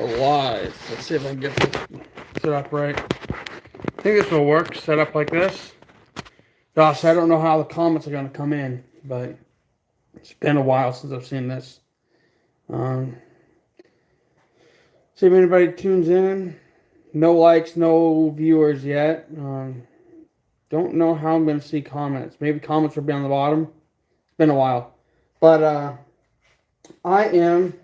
Live. Let's see if I can get this set up right. I think this will work, set up like this. Gosh, I don't know how the comments are going to come in, but it's been a while since I've seen this. See if anybody tunes in. No likes, no viewers yet. Don't know how I'm going to see comments. Maybe comments will be on the bottom. It's been a while. But I am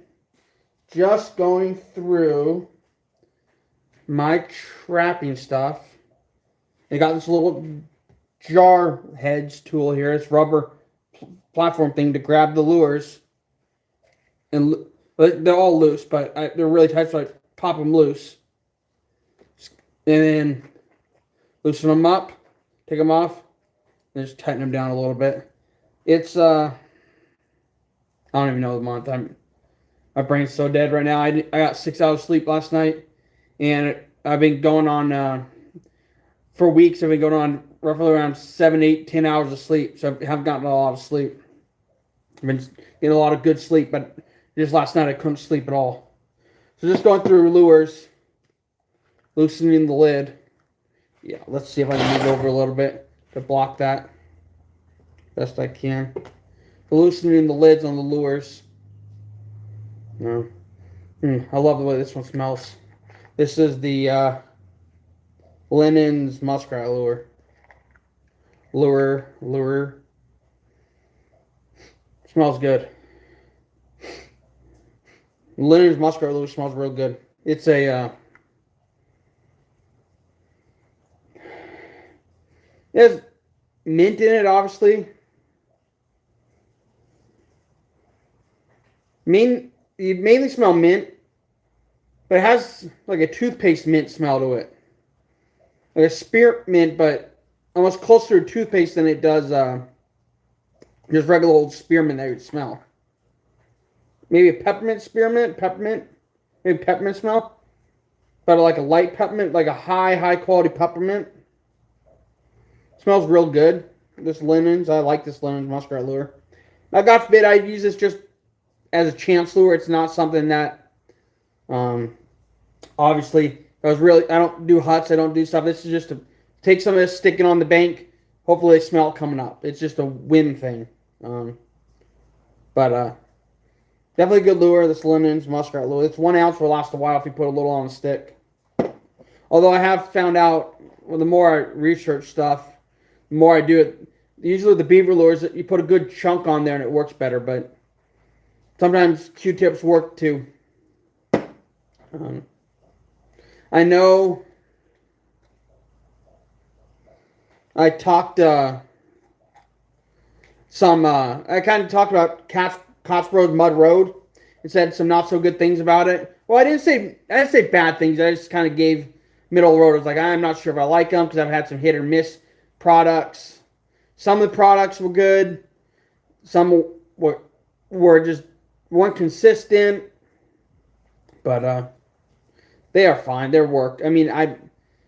just going through my trapping stuff. I got this little jar heads tool here. It's rubber platform thing to grab the lures. And they're all loose, but they're really tight, so I pop them loose. And then loosen them up, take them off, and just tighten them down a little bit. It's, I don't even know the month. My brain's so dead right now. I got 6 hours sleep last night, and I've been going on, for weeks, I've been going on roughly around 7, 8, 10 hours of sleep, so I haven't gotten a lot of sleep. I've been getting a lot of good sleep, but just last night I couldn't sleep at all. So just going through lures, loosening the lid. Yeah, let's see if I can move over a little bit to block that best I can. Loosening the lids on the lures. I love the way this one smells. This is the Linen's muskrat lure. Lure. Smells good. Linen's muskrat lure smells real good. It's a it has mint in it, obviously. You mainly smell mint, but it has like a toothpaste mint smell to it. Like a spearmint, but almost closer to toothpaste than it does just regular old spearmint that you would smell. Maybe a peppermint spearmint, maybe peppermint smell, but like a light peppermint, like a high quality peppermint. Smells real good. This Linen's, I like this Linen's muskrat lure. Now, God forbid I use this just as a chance lure. It's not something that, obviously, I don't do huts, I don't do stuff. This is just to take some of this, stick it on the bank. Hopefully, they smell it coming up. It's just a whim thing. But definitely a good lure, this Linen's muskrat lure. It's 1 ounce will last a while if you put a little on a stick. Although I have found out, well, the more I research stuff, the more I do it. Usually the beaver lures, you put a good chunk on there and it works better, but sometimes Q-tips work too. I know I talked I kind of talked about Cotsboro's Mud Road and said some not so good things about it. Well, I didn't say bad things. I just kind of gave middle road. I was like, I'm not sure if I like them because I've had some hit or miss products. Some of the products were good. Some were just weren't consistent. But they are fine. They're work. I mean,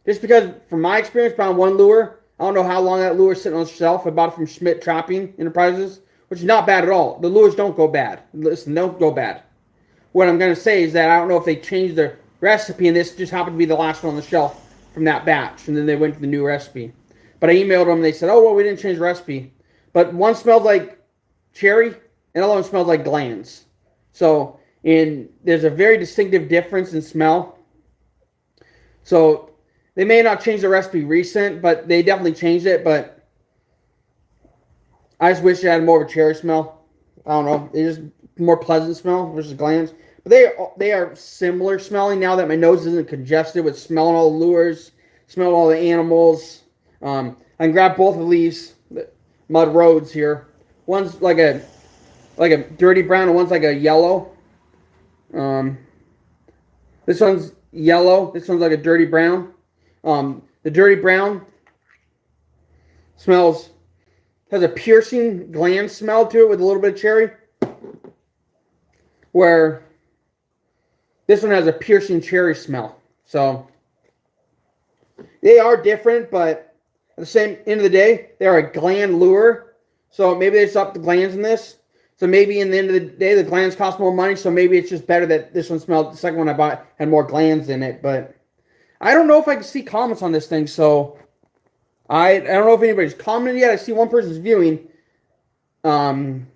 just because from my experience, found one lure. I don't know how long that lure is sitting on the shelf. I bought it from Schmidt Trapping Enterprises, which is not bad at all. The lures don't go bad. Listen, don't go bad. What I'm going to say is that I don't know if they changed their recipe, and this just happened to be the last one on the shelf from that batch, and then they went to the new recipe. But I emailed them, and they said, oh, well, we didn't change the recipe. But one smells like cherry, and the other one smells like glands. So, there's a very distinctive difference in smell. So, they may not change the recipe recent, but they definitely changed it. But I just wish it had more of a cherry smell. I don't know. It's just more pleasant smell versus glands. But they are similar smelling now that my nose isn't congested with smelling all the lures, smelling all the animals. I can grab both of these Mud Roads here. One's like a dirty brown and one's like a yellow. This one's yellow. This one's like a dirty brown. The dirty brown has a piercing gland smell to it with a little bit of cherry. Where this one has a piercing cherry smell. So they are different, but at the same end of the day, they are a gland lure. So maybe they just up the glands in this. So maybe in the end of the day, the glands cost more money. So maybe it's just better that this one smelled. The second one I bought had more glands in it. But I don't know if I can see comments on this thing. So I don't know if anybody's commented yet. I see one person's viewing. I don't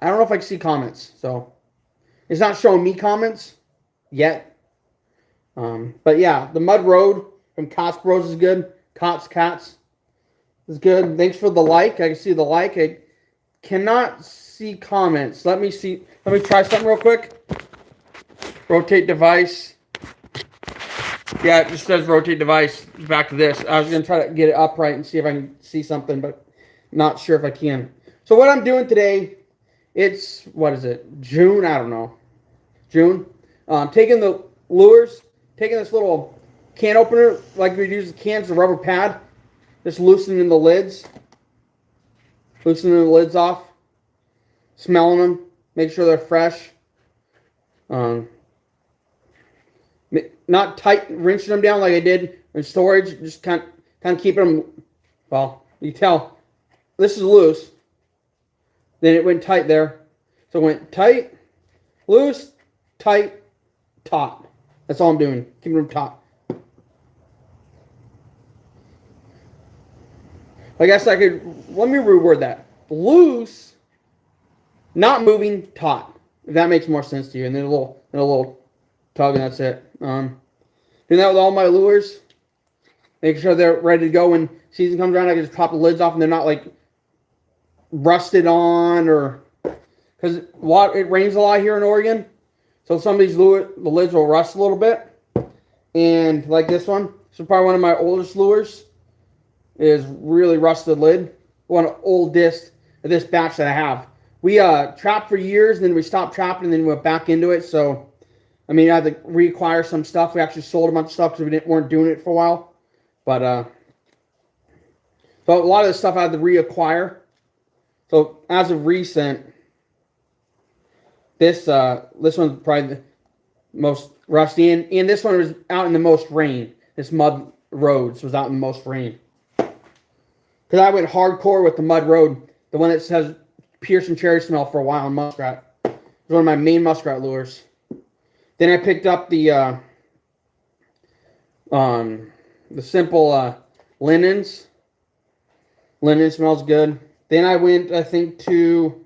know if I can see comments. So it's not showing me comments yet. But yeah, the Mud Road from Cots Bros is good. Cats is good. Thanks for the like. I can see the like. I cannot see comments. Let me see. Let me try something real quick. Rotate device. Yeah, it just says rotate device. Back to this. I was going to try to get it upright and see if I can see something, but not sure if I can. So what I'm doing today, it's, what is it? June? I don't know. June. Taking the lures, taking this little can opener, like we use the cans, the rubber pad, just loosening the lids. Loosening the lids off. Smelling them. Make sure they're fresh. Not tight, rinsing them down like I did in storage. Just kind of keeping them, well, you tell. This is loose. Then it went tight there. So it went tight, loose, tight, taut. That's all I'm doing. Keeping them taut. I guess I could, let me reword that. Loose, not moving, taut. If that makes more sense to you. And then a little tug, and that's it. Doing that with all my lures. Making sure they're ready to go when season comes around. I can just pop the lids off and they're not like rusted on, or because it rains a lot here in Oregon. So some of these lures, the lids will rust a little bit. And like this one, this is probably one of my oldest lures. Is really rusted lid. One of the oldest of this batch that I have. We trapped for years, and then we stopped trapping, and then we went back into it. So, I mean, I had to reacquire some stuff. We actually sold a bunch of stuff because we weren't doing it for a while. But, so a lot of the stuff I had to reacquire. So, as of recent, this one's probably the most rusty. And this one was out in the most rain. This Mud Roads was out in the most rain. Because I went hardcore with the Mud Road, the one that has Pierce and cherry smell for a while in muskrat. It was one of my main muskrat lures. Then I picked up the simple linens. Linen smells good. Then I went, I think, to,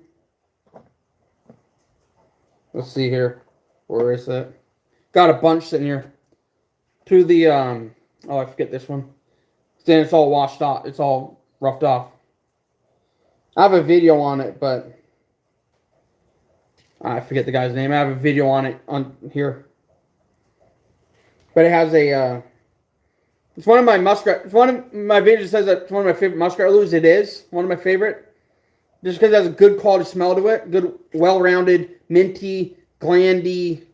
let's see here. Where is it? Got a bunch sitting here. To the, oh, I forget this one. Then it's all washed off. It's all roughed off. I have a video on it, but I forget the guy's name. I have a video on it on here. But it has a, it's one of my muskrat, it's one of my videos says that it's one of my favorite muskrat lures. It is one of my favorite. Just because it has a good quality smell to it. Good, well-rounded, minty, glandy,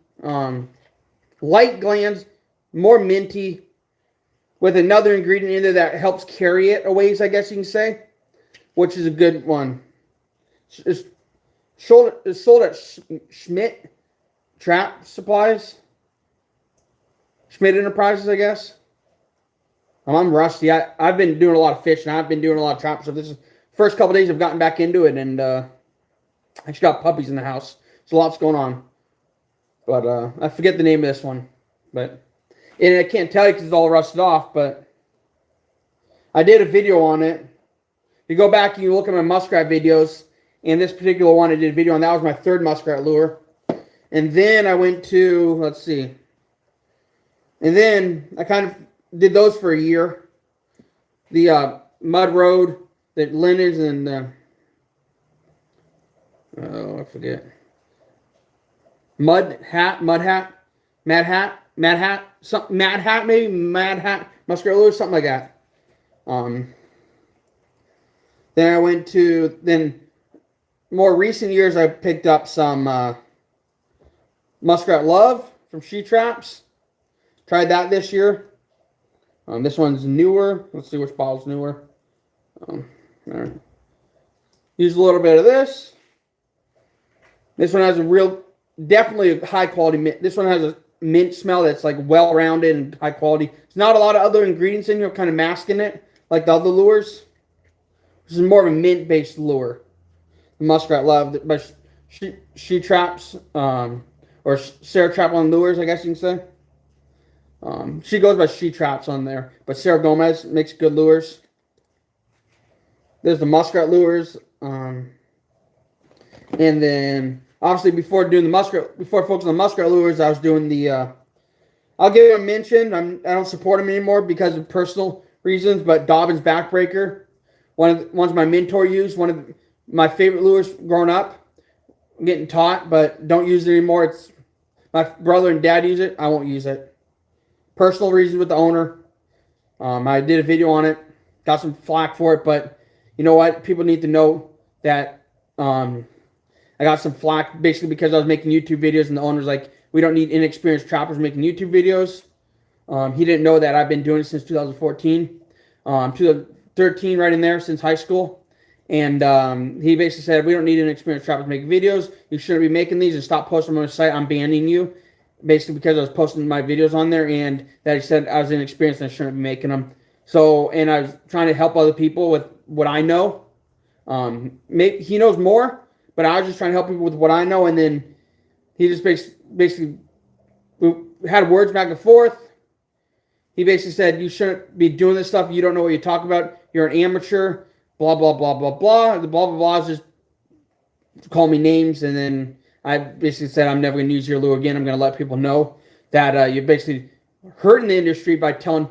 light glands, more minty, with another ingredient in there that helps carry it a ways, I guess you can say, which is a good one. It's sold at Schmidt Trap Supplies. Schmidt Enterprises, I guess. I'm rusty. I've been doing a lot of fishing. I've been doing a lot of trap stuff. This is the first couple days I've gotten back into it, and I actually got puppies in the house. So lots going on. But I forget the name of this one. But and I can't tell you because it's all rusted off, but I did a video on it. You go back and you look at my muskrat videos, and this particular one I did a video on. That was my third muskrat lure. And then I went to, let's see. And then I kind of did those for a year. The Mud Road, the linens, and I forget. Mad Hat, maybe Mad Hat, muskrat lure, something like that. Then I went to, then more recent years I picked up some Muskrat Love from She Traps. Tried that this year. This one's newer. Let's see which bottle's newer. There. Use a little bit of this. This one has a real, definitely a high quality mint. This one has a mint smell that's like well rounded and high quality. There's not a lot of other ingredients in here kind of masking it like the other lures. This is more of a mint based lure. The Muskrat Love by she traps, or Sarah Trap on lures, I guess you can say. She goes by She Traps on there, but Sarah Gomez makes good lures. There's the muskrat lures, and then obviously before focusing on muskrat lures, I was doing the. I'll give him a mention. I don't support him anymore because of personal reasons, but Dobbins Backbreaker, one's my mentor used, one of my favorite lures growing up. I'm getting taught, but don't use it anymore. It's my brother and dad use it. I won't use it. Personal reasons with the owner. I did a video on it. Got some flack for it, but you know what? People need to know that I got some flack basically because I was making YouTube videos and the owner's like, we don't need inexperienced trappers making YouTube videos. He didn't know that I've been doing it since 2014. 2013 right in there since high school. And he basically said, we don't need inexperienced trappers making videos. You shouldn't be making these and stop posting them on the site. I'm banning you. Basically because I was posting my videos on there and that he said I was inexperienced and I shouldn't be making them. So, and I was trying to help other people with what I know. Maybe he knows more, but I was just trying to help people with what I know. And then he just basically we had words back and forth. He basically said, you shouldn't be doing this stuff. You don't know what you're talking about. You're an amateur, blah, blah, blah, blah, blah. The blah, blah, blah is just call me names. And then I basically said, I'm never going to use your lure again. I'm going to let people know that you're basically hurting the industry by telling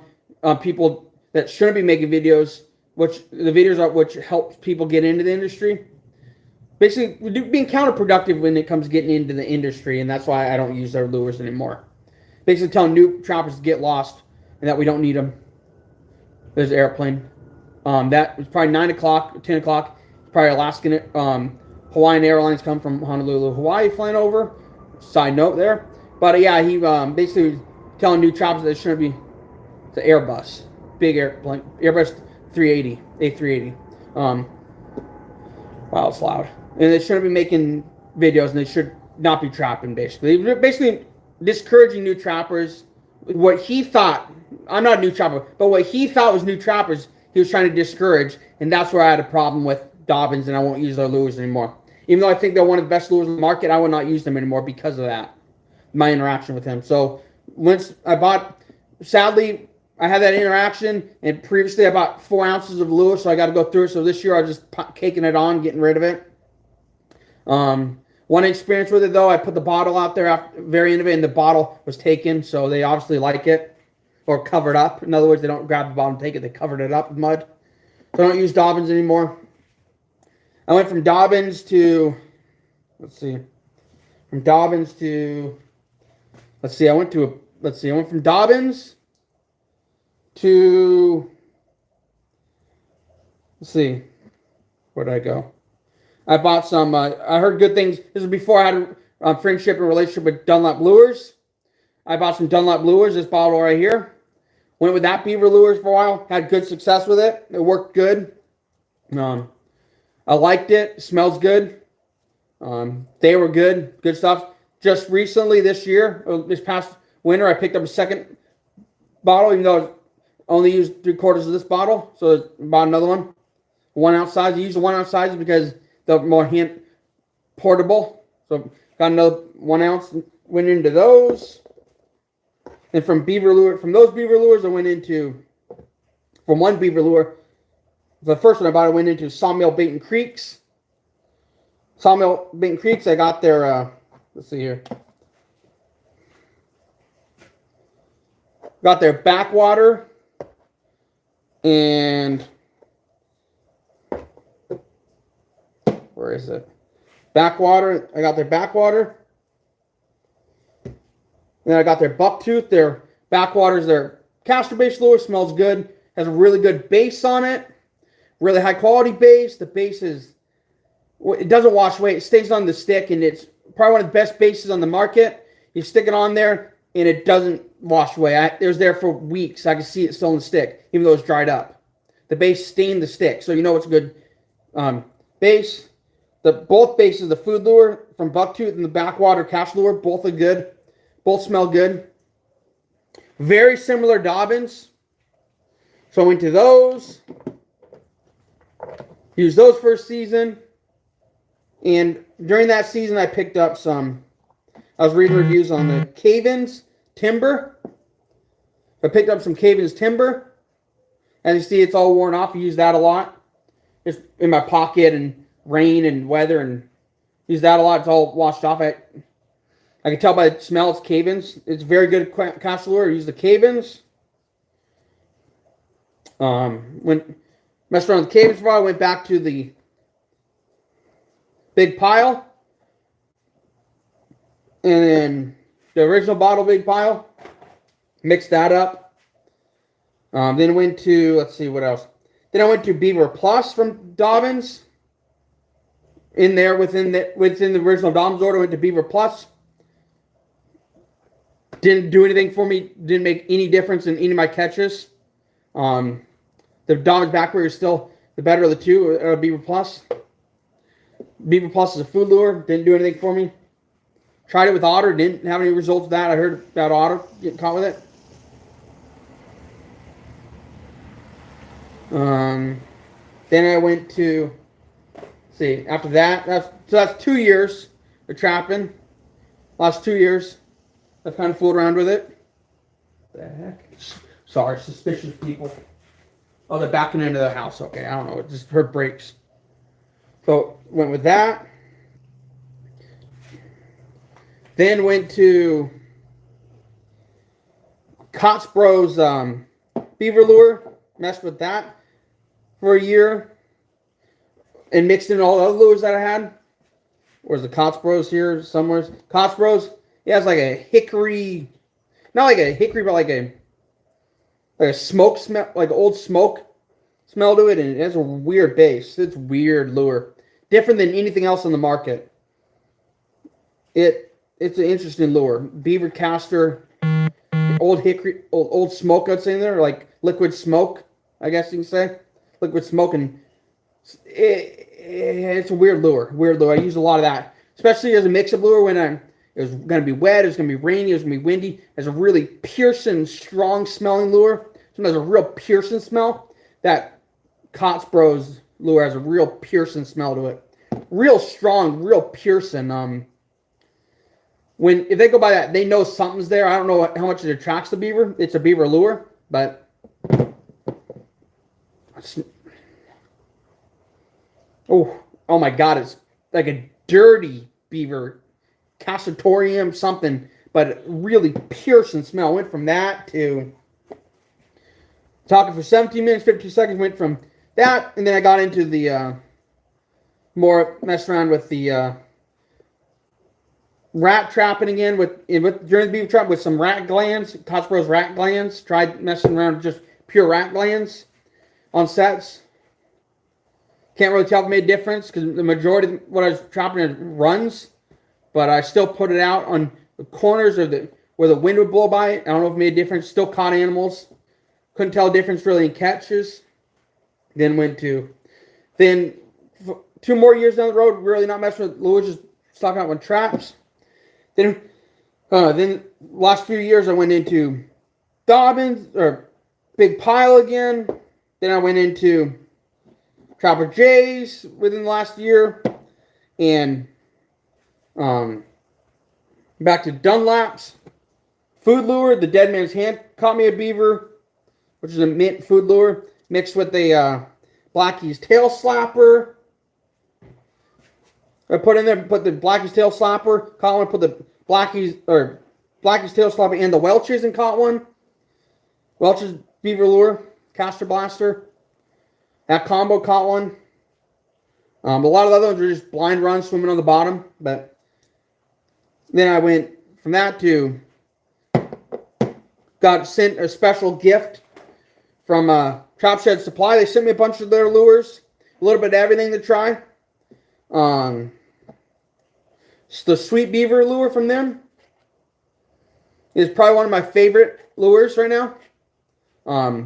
people that shouldn't be making videos, which the videos are which helps people get into the industry. Basically, being counterproductive when it comes to getting into the industry, and that's why I don't use their lures anymore. Basically telling new trappers to get lost and that we don't need them. There's an airplane. That was probably 9 o'clock, 10 o'clock. Probably Alaskan, Hawaiian Airlines come from Honolulu, Hawaii, flying over. Side note there. But yeah, he basically was telling new trappers that it shouldn't be. It's an Airbus. Big airplane. Airbus 380. A380. Wow, it's loud. And they shouldn't be making videos and they should not be trapping, basically. Basically discouraging new trappers. What he thought, I'm not a new trapper, but what he thought was new trappers, he was trying to discourage. And that's where I had a problem with Dobbins and I won't use their lures anymore. Even though I think they're one of the best lures in the market, I will not use them anymore because of that. My interaction with him. So once I bought, sadly, I had that interaction, and previously I bought 4 ounces of lure, so I got to go through it. So this year I was just caking it on, getting rid of it. One experience with it, though, I put the bottle out there after the very end of it, and the bottle was taken, so they obviously like it, or covered up. In other words, they don't grab the bottle and take it, they covered it up with mud. So I don't use Dobbins anymore. I went from Dobbins to, I went from Dobbins to, where did I go? I bought some, I heard good things. This is before I had a friendship and relationship with Dunlop Lures. I bought some Dunlop Lures, this bottle right here. Went with that beaver lures for a while. Had good success with it. It worked good. I liked it. It smells good. They were good. Good stuff. Just recently this year, this past winter, I picked up a second bottle, even though I only used 3/4 of this bottle. So I bought another one. 1 ounce size. I use the 1 ounce sizes because they're more hand portable. So got another 1 ounce. Went into those. And from those beaver lures, I went into, from one beaver lure, the first one I bought, I went into Sawmill Bait and Creeks. Sawmill Bait and Creeks, I got their, let's see here. Got their backwater and, where is it? Backwater, I got their backwater. Then I got their bucktooth. Their backwaters, their castor-based lure, smells good. Has a really good base on it. Really high quality base. The base is, it doesn't wash away. It stays on the stick, and it's probably one of the best bases on the market. You stick it on there, and it doesn't wash away. It was there for weeks. I can see it still in the stick, even though it's dried up. The base stained the stick, so you know it's a good base. Both bases, the food lure from bucktooth and the backwater cash lure, both are good. Both smell good. Very similar Dobbins. So I went to those. Used those first season. And during that season, I picked up some. I was reading reviews on the Cavens Timber. I picked up some Cavens Timber. As you see, it's all worn off. I use that a lot. It's in my pocket and rain and weather, and use that a lot. It's all washed off. I can tell by the smell it's Cavens. It's very good cast lure. I use the Cavens. When messed around with the Cavens for a while, I went back to the Big Pile. And then the original bottle Big Pile. Mixed that up. Then went to, let's see what else. Then I went to Beaver Plus from Dobbins. In there within the original Dobbins order, I went to Beaver Plus. Didn't do anything for me. Didn't make any difference in any of my catches. The Dobbins backbreaker is still the better of the two. Beaver Plus. Beaver Plus is a food lure. Didn't do anything for me. Tried it with otter. Didn't have any results with that. I heard about otter getting caught with it. Then I went to, see, after that, that's 2 years of trapping. Last 2 years, I've kind of fooled around with it. What the heck? Sorry, suspicious people. Oh, they're backing into the house. Okay, I don't know. It just heard brakes. So, went with that. Then went to Cots Bros beaver lure. Messed with that for a year. And mixed in all the other lures that I had. Where's the Cots Bros here somewhere? Cots Bros. It has like a hickory, not like a hickory, but like a smoke smell, like old smoke smell to it, and it has a weird base. It's weird lure, different than anything else on the market. It's an interesting lure. Beaver caster, old hickory, old smoke. I'd say in there, like liquid smoke. I guess you can say liquid smoke, and it's a weird lure. Weird lure. I use a lot of that, especially as a mix-up lure when it was going to be wet, it was going to be rainy, it was going to be windy. It's a really piercing, strong-smelling lure. Sometimes a real piercing smell. That Cots Bros lure has a real piercing smell to it. Real strong, real piercing. If they go by that, they know something's there. I don't know how much it attracts the beaver. It's a beaver lure, but oh my God, it's like a dirty beaver. Castatorium, something, but really piercing smell. Went from that to talking for 17 minutes, 52 seconds. Went from that, and then I got into the more messed around with the rat trapping again during the beaver trap with some rat glands, Cots Bros rat glands. Tried messing around with just pure rat glands on sets. Can't really tell if it made a difference because the majority of what I was trapping is runs. But I still put it out on the corners of where the wind would blow by it. I don't know if it made a difference. Still caught animals. Couldn't tell a difference really in catches. Then 2 more years down the road, really not messing with lures, just stocking out with traps. Then last few years I went into Dobbins or Big Pile again. Then I went into Trapper J's within the last year. And back to Dunlap's food lure. The Dead Man's Hand caught me a beaver, which is a mint food lure mixed with a Blackie's Tail Slapper. I put the Blackie's Tail Slapper, caught one. Put the Blackie's Tail Slapper and the Welch's and caught one. Welch's beaver lure, caster blaster. That combo caught one. A lot of the other ones were just blind runs swimming on the bottom, but. Then I went from that to got sent a special gift from Trap Shed Supply. They sent me a bunch of their lures, a little bit of everything to try. It's the Sweet Beaver lure from them. It's probably one of my favorite lures right now.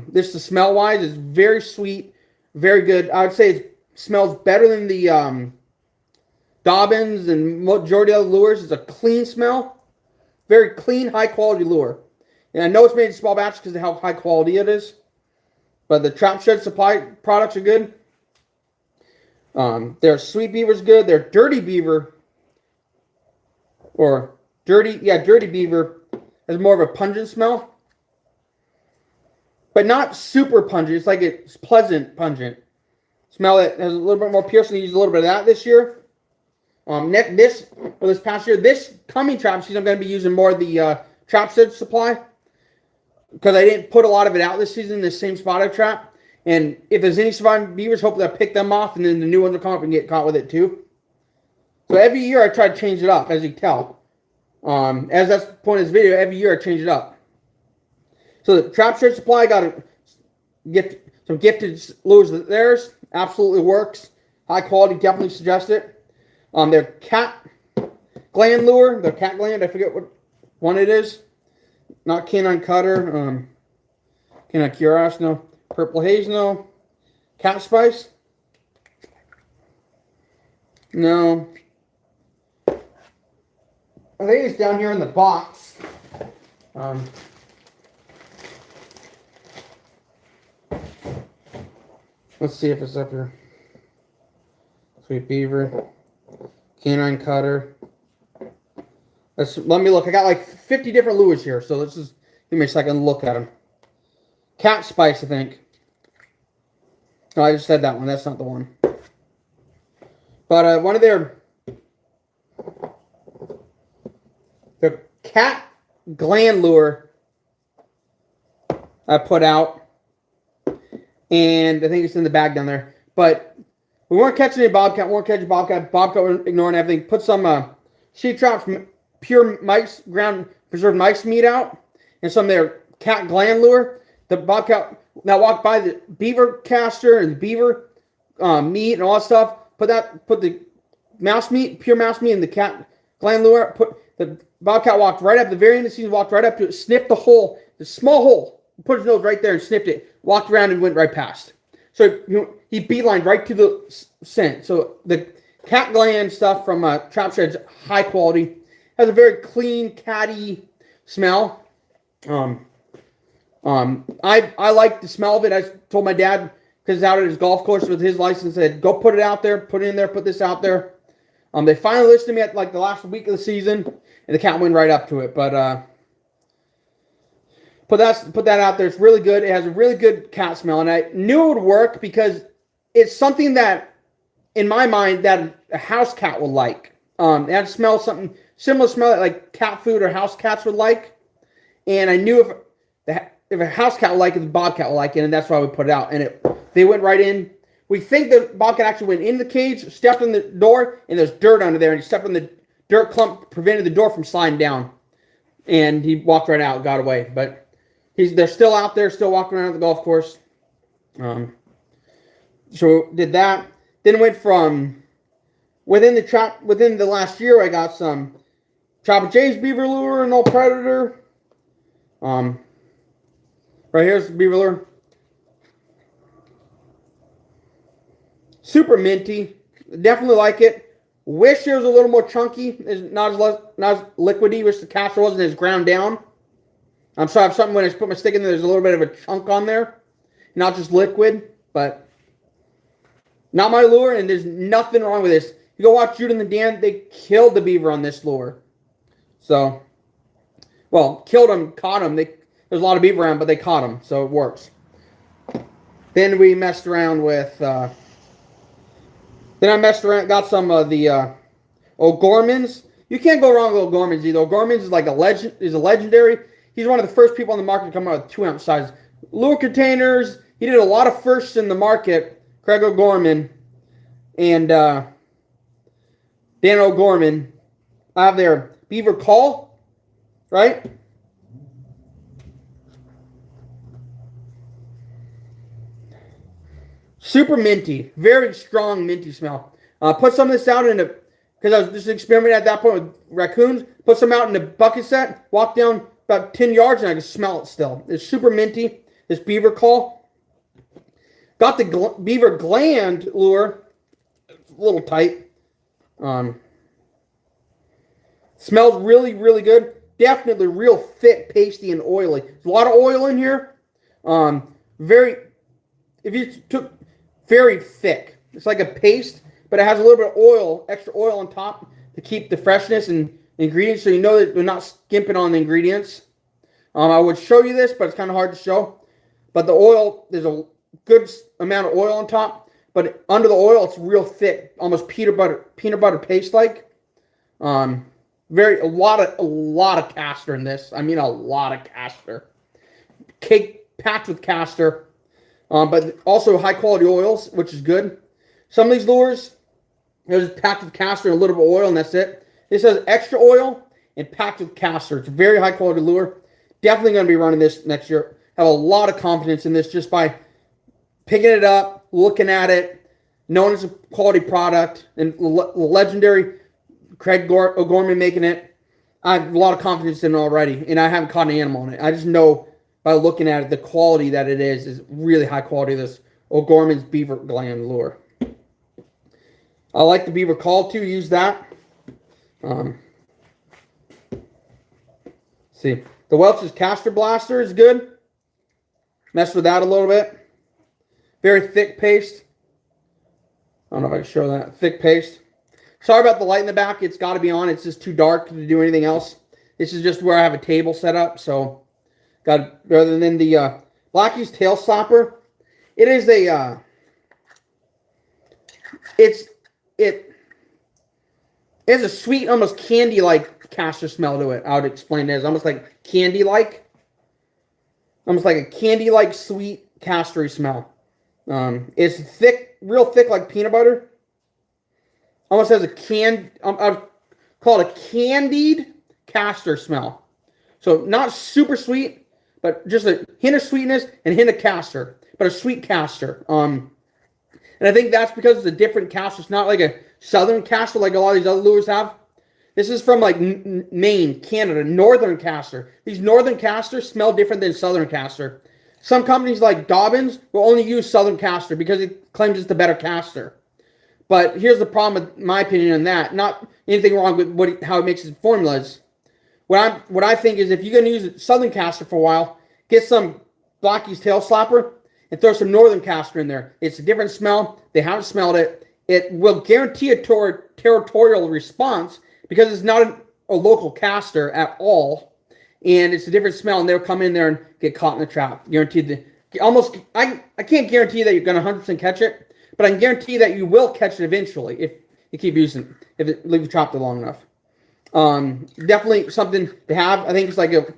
This, the smell wise, is very sweet, very good. I would say it smells better than the Dobbins and majority of the lures. Is a clean smell. Very clean, high quality lure. And I know it's made in small batches because of how high quality it is. But the Trap Shed Supply products are good. Their sweet beaver's good. Their dirty beaver, or dirty beaver has more of a pungent smell, but not super pungent. It's like it's pleasant pungent smell that has a little bit more piercing. Use a little bit of that this year. This past year, this coming trap season, I'm going to be using more of the trap shed supply because I didn't put a lot of it out this season in the same spot I trap. And if there's any surviving beavers, hopefully I'll pick them off, and then the new ones will come up and get caught with it too. So every year I try to change it up, as you can tell. As that's the point of this video, every year I change it up. So the trap shed supply got some gifted lures of theirs. Absolutely works. High quality, definitely suggest it. Their cat gland lure, their cat gland, I forget what one it is. Not canine cutter, canine cuirass, no. Purple haze, no. Cat spice, no. I think it's down here in the box. Let's see if it's up here. Sweet beaver. Canine cutter. Let me look. I got like 50 different lures here, so let's just give me a second to look at them. Cat spice, I think. No, I just said that one. That's not the one. But one of their cat gland lure I put out, and I think it's in the bag down there. But we weren't catching any bobcat. We weren't catching bobcat. Bobcat was ignoring everything. Put some sheep traps, pure mice, ground preserved mice meat out, and some of their cat gland lure. The bobcat now walked by the beaver caster and the beaver meat and all that stuff. Put the mouse meat, pure mouse meat, in the cat gland lure. Put the bobcat walked right up. The very end of the season, walked right up to it, sniffed the hole, the small hole, put his nose right there and sniffed it. Walked around and went right past. So he beelined right to the scent. So the cat gland stuff from Trap Shed's high quality. Has a very clean, catty smell. I like the smell of it. I told my dad, because he's out at his golf course with his license, said, go put it out there, put it in there, put this out there. They finally listed me at like the last week of the season, and the cat went right up to it. But put that out there. It's really good. It has a really good cat smell, and I knew it would work because it's something that, in my mind, that a house cat would like. It smells something similar smell that like cat food or house cats would like, and I knew if a house cat would like it, the bobcat would like it, and that's why we put it out. And they went right in. We think the bobcat actually went in the cage, stepped on the door, and there's dirt under there, and he stepped on the dirt clump, prevented the door from sliding down, and he walked right out, got away. But they're still out there, still walking around the golf course. So did that. Then went from within the last year, I got some Tropic J's beaver lure, no predator. Right here's the beaver lure. Super minty. Definitely like it. Wish it was a little more chunky. It's not as liquidy. Wish the capsule wasn't as ground down. I'm sorry if something when I put my stick in there, there's a little bit of a chunk on there. Not just liquid, but not my lure, and there's nothing wrong with this. You go watch Jude and the Dan, they killed the beaver on this lure. So, well, killed them, caught them. There's a lot of beaver around, but they caught them, so it works. Then we messed around with, got some of the O'Gormans. You can't go wrong with O'Gormans either. O'Gormans is like a legendary. He's one of the first people on the market to come out with 2-ounce size lure containers. He did a lot of firsts in the market. Craig O'Gorman and Dan O'Gorman have their beaver call, right? Super minty, very strong minty smell. Put some of this out because I was just experimenting at that point with raccoons. Put some out in the bucket set, walk down about 10 yards, and I can smell it still. It's super minty, this beaver call. Got the beaver gland lure, a little tight. Smells really, really good. Definitely real thick, pasty, and oily. There's a lot of oil in here. Very thick. It's like a paste, but it has a little bit of oil, extra oil on top to keep the freshness and ingredients, so you know that they're not skimping on the ingredients. I would show you this, but it's kind of hard to show. But the oil, there's a good amount of oil on top, but under the oil, it's real thick, almost peanut butter paste like. A lot of castor in this. I mean, a lot of castor. Cake packed with castor, but also high quality oils, which is good. Some of these lures, they're just packed with castor and a little bit of oil, and that's it. This has extra oil and packed with castor. It's a very high quality lure. Definitely going to be running this next year. Have a lot of confidence in this just by picking it up, looking at it, knowing it's a quality product, and legendary Craig O'Gorman making it. I have a lot of confidence in it already, and I haven't caught an animal on it. I just know by looking at it, the quality that it is really high quality. This O'Gorman's Beaver Gland lure. I like the Beaver Call too. Use that. See, the Welch's Castor Blaster is good. Mess with that a little bit. Very thick paste. I don't know if I can show that. Thick paste. Sorry about the light in the back. It's got to be on. It's just too dark to do anything else. This is just where I have a table set up. So, rather than the Blackie's Tail Slapper, it is a, it has a sweet, almost candy-like castor smell to it. I would explain it as almost like candy-like. Almost like a candy-like sweet castory smell. It's thick, real thick like peanut butter. Almost has a I'd call it a candied castor smell. So not super sweet, but just a hint of sweetness and a hint of castor. But a sweet castor. And I think that's because it's a different castor. It's not like a southern castor like a lot of these other lures have. This is from like Maine, Canada, northern castor. These northern castors smell different than southern castor. Some companies like Dobbins will only use southern castor because it claims it's the better castor. But here's the problem with my opinion on that. Not anything wrong with how it makes its formulas. What I think is if you're going to use southern castor for a while, get some Blackie's Tail Slapper and throw some northern castor in there. It's a different smell. They haven't smelled it. It will guarantee a territorial response because it's not a local castor at all. And it's a different smell, and they'll come in there and get caught in the trap. Guaranteed. I can't guarantee that you're going to 100% catch it. But I can guarantee that you will catch it eventually if you keep using it, if it leaves you trapped long enough. Definitely something to have. I think it's like a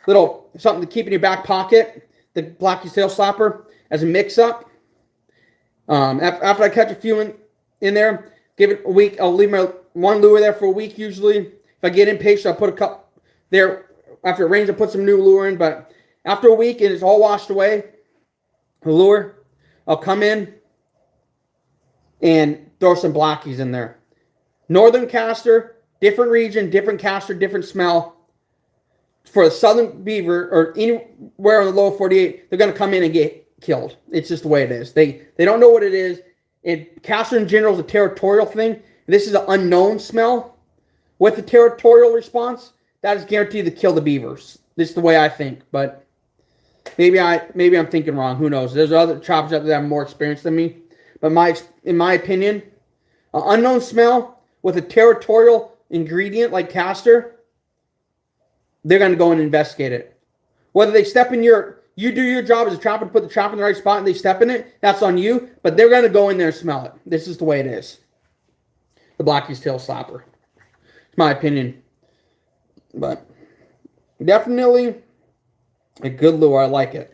little something to keep in your back pocket, the Blackie's Tail Slapper, as a mix-up. After I catch a few in there, give it a week. I'll leave my one lure there for a week usually. If I get impatient, I'll put a cup there. After it rains, I'll put some new lure in. But after a week and it's all washed away, the lure, I'll come in and throw some Blackies in there. Northern castor, different region, different castor, different smell. For a southern beaver or anywhere in the lower 48, they're going to come in and get killed. It's just the way it is. They don't know what it is. Castor in general is a territorial thing. This is an unknown smell with the territorial response. That is guaranteed to kill the beavers. This is the way I think, but maybe I'm thinking wrong. Who knows? There's other trappers out there that have more experience than me. But in my opinion, an unknown smell with a territorial ingredient like castor, they're going to go and investigate it. Whether they step in you do your job as a trapper to put the trap in the right spot and they step in it, that's on you. But they're going to go in there and smell it. This is the way it is. The Blackie's Tail Slapper. It's my opinion. But definitely a good lure. I like it.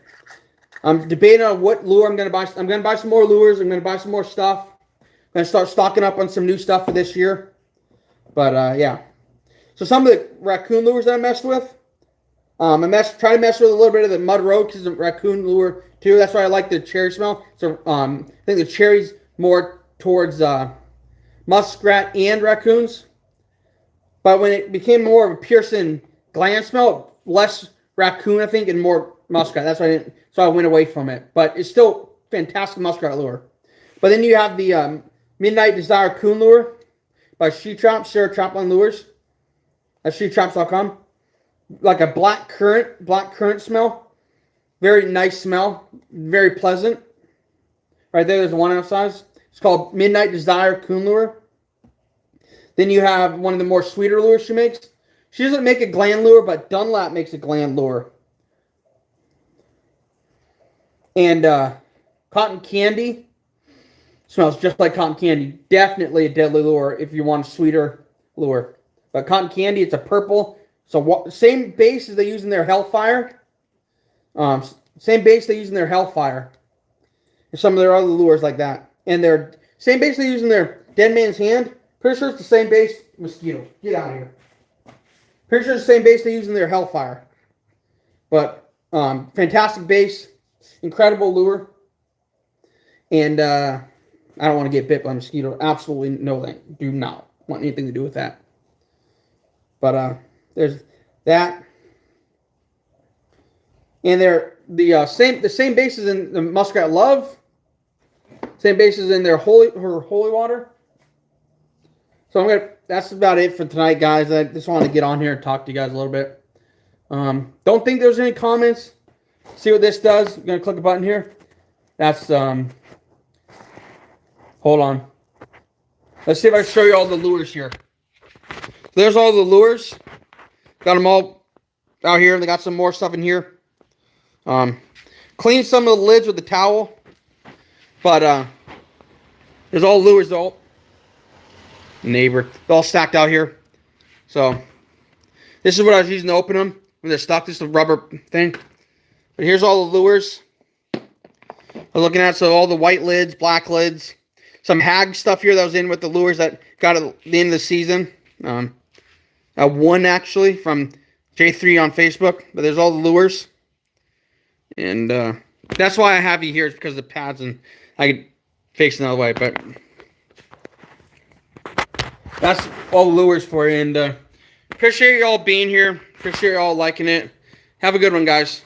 I'm debating on what lure I'm going to buy. I'm going to buy some more lures. I'm going to buy some more stuff. I'm going to start stocking up on some new stuff for this year. But, yeah. So some of the raccoon lures that I messed with. I try to mess with a little bit of the Mud Road because it's a raccoon lure too. That's why I like the cherry smell. So I think the cherry's more towards muskrat and raccoons. But when it became more of a Pearson gland smell, less raccoon, I think, and more muskrat. That's why I went away from it. But it's still fantastic muskrat lure. But then you have the Midnight Desire Coon Lure by She Trap, Sarah Trapline Lures. That's shetraps.com. Like a black currant smell. Very nice smell. Very pleasant. Right there's a 1 ounce size. It's called Midnight Desire Coon Lure. Then you have one of the more sweeter lures she makes. She doesn't make a gland lure, but Dunlap makes a gland lure. And Cotton Candy smells just like cotton candy. Definitely a deadly lure if you want a sweeter lure. But Cotton Candy, it's a purple. So same base as they use in their Hellfire. Same base they use in their Hellfire. And some of their other lures like that. And their same base they use in their Dead Man's Hand. Pretty sure it's the same base. Mosquito, get out of here. Pretty sure it's the same base they use in their Hellfire. But fantastic base. Incredible lure. And I don't want to get bit by a mosquito. Absolutely no thing. Do not want anything to do with that. But there's that. And they're the same bases in the Muskrat Love. Same bases in their holy water. So that's about it for tonight, guys. I just wanted to get on here and talk to you guys a little bit. Don't think there's any comments. See what this does. I'm gonna click a button here. That's hold on. Let's see if I can show you all the lures here. There's all the lures. Got them all out here. They got some more stuff in here. Clean some of the lids with the towel. But there's all lures though. Neighbor. They're all stacked out here. So this is what I was using to open them when they're stuck. This is the rubber thing. But here's all the lures. We're looking at all the white lids, black lids, some hag stuff here that was in with the lures that got at the end of the season. One actually from J3 on Facebook, but there's all the lures. And that's why I have you here, is because of the pads, and I could face another way, but that's all the lures for you. And appreciate you all being here. Appreciate you all liking it. Have a good one, guys.